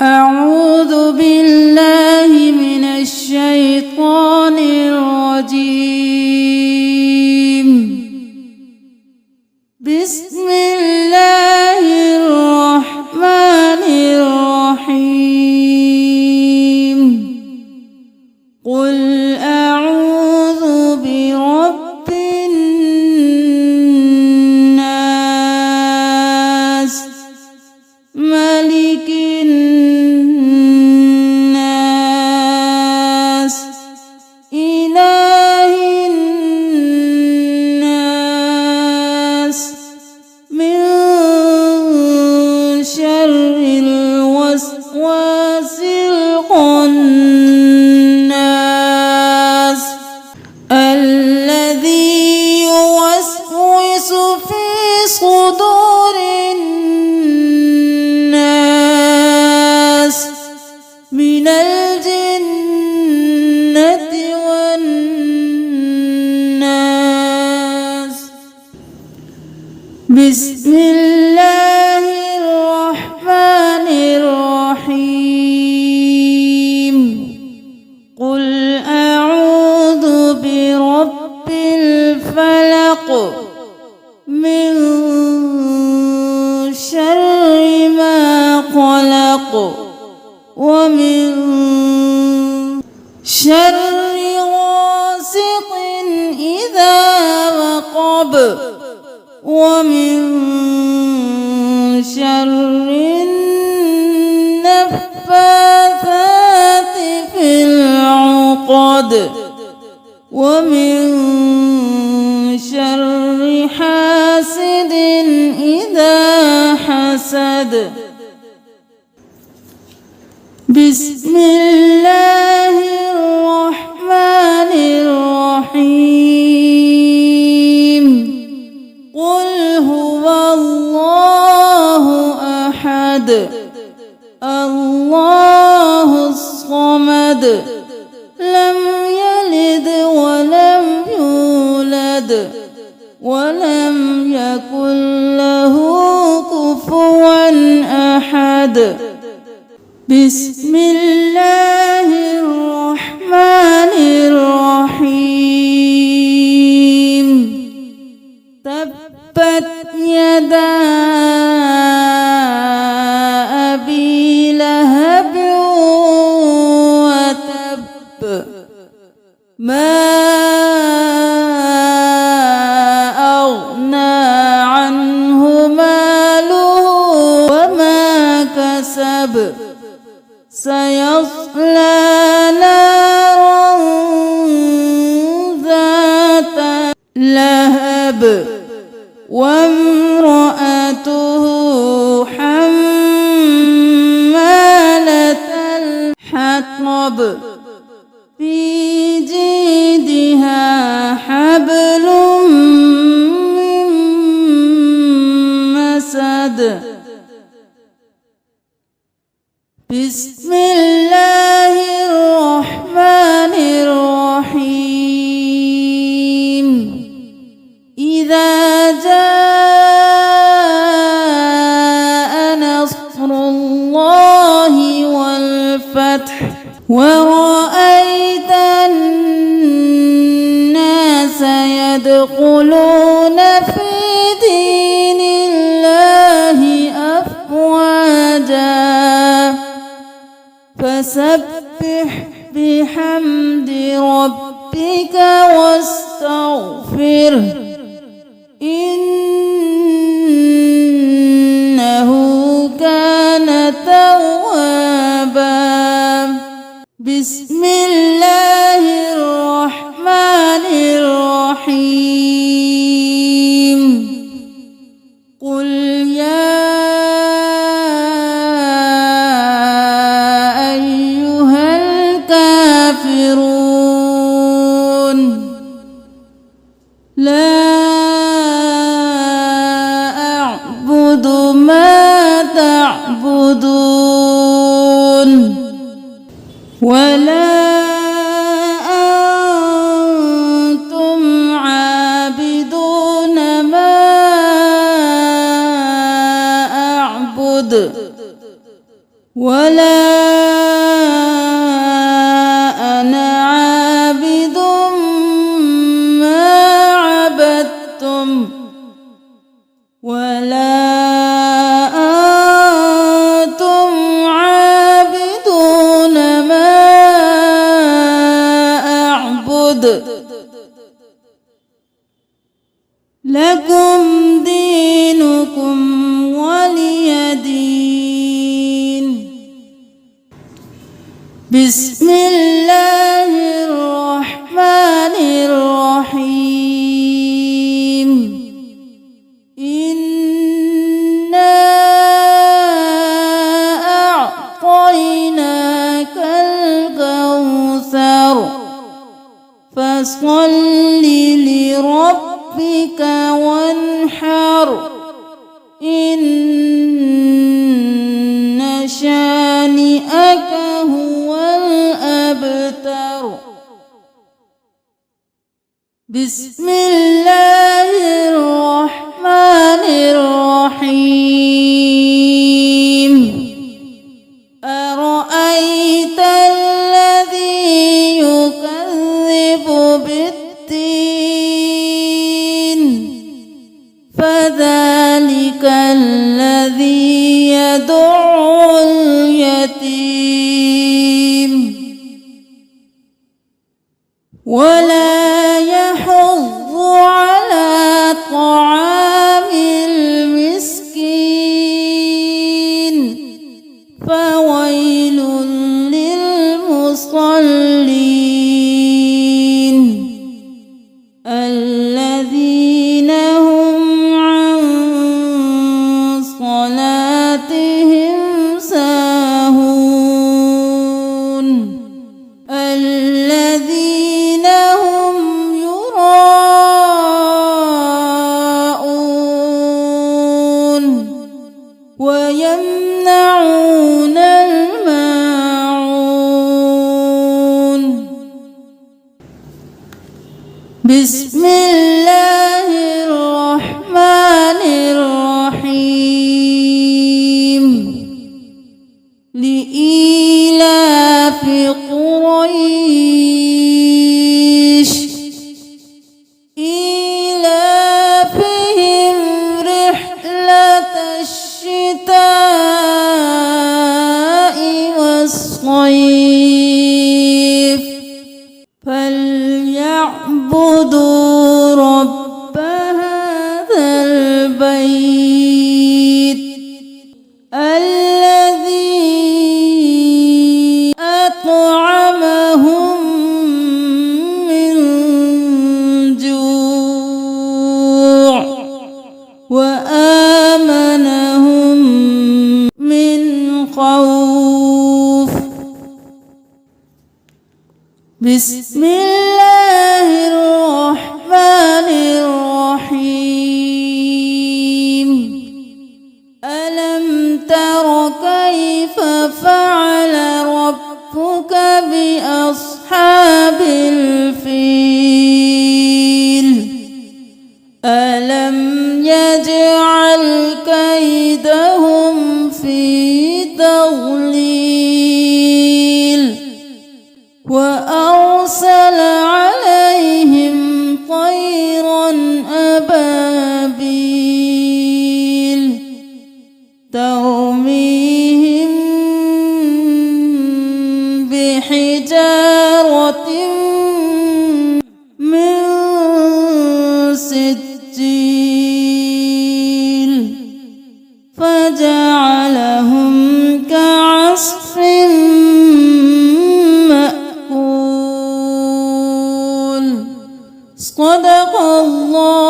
أعوذ بالله من الشيطان الرجيم. بسم الله الرحمن الرحيم. قل أعوذ برب الناس ملك الناس إله الناس من شر الوسواس الخناس الذي يوسوس في صدور الناس من الجنة والناس. بسم الله الرحمن الرحيم. قل أعوذ برب الفلق من شر ما خلق ومن شر غاسق إذا وقب ومن شر النفاثات في العقد ومن شر حاسد إذا حسد. بسم الله الرحمن الرحيم. قل هو الله أحد الله الصمد لم يلد ولم يولد ولم يكن له كفوا أحد. بسم الله الرحمن الرحيم. تبت يدا أبي لهب وتب ما أغنى عنه ماله وما كسب سيصلى نارا ذات لهب وامرأته حمالة الحطب في جيدها حبل من مسد. بسم الله الرحمن الرحيم. إذا جاء نصر الله والفتح ورأيت الناس يدخلون في دين الله أفواجا فسبح بحمد ربك واستغفره إنه كان توابا. بسم الله الرحمن الرحيم. قل يا أيها الكافرون لا أعبد ما تعبدون ولا أنتم عابدون ولا أنا عابد ما عبدتم ولا أنتم عابدون ما أعبد لكم دينكم ولي دين. بسم الله الرحمن الرحيم. إنا أعطيناك الكوثر فصل لربك وانحر إن شانئك هو الأبتر. بسم الله الرحمن الرحيم. أرأيت الذي يكذب بالدين فذلك الذي يدعو اليتيم ولا يحض على طعام المسكين فويل للمصلين الذين هم عن صلاتهم ساهون الذين هم يراءون ويمنعون الماعون. بسم الله الرحمن الرحيم. لإيلاف قريش إيلافهم رحلة الشتاء والصيف فليعبدوا رب هذا البيت الذي أطعمهم من جوع وآمنهم من خوف. بسم الله الرحمن الرحيم. ألم تر كيف فعل ربك بأصحاب الفيل ألم يجعل كيدهم في تضليل وأرسل عليهم طيرا أبابيل ترميهم بحجارة من سجيل فجعلهم كعصف مأكول. صدق الله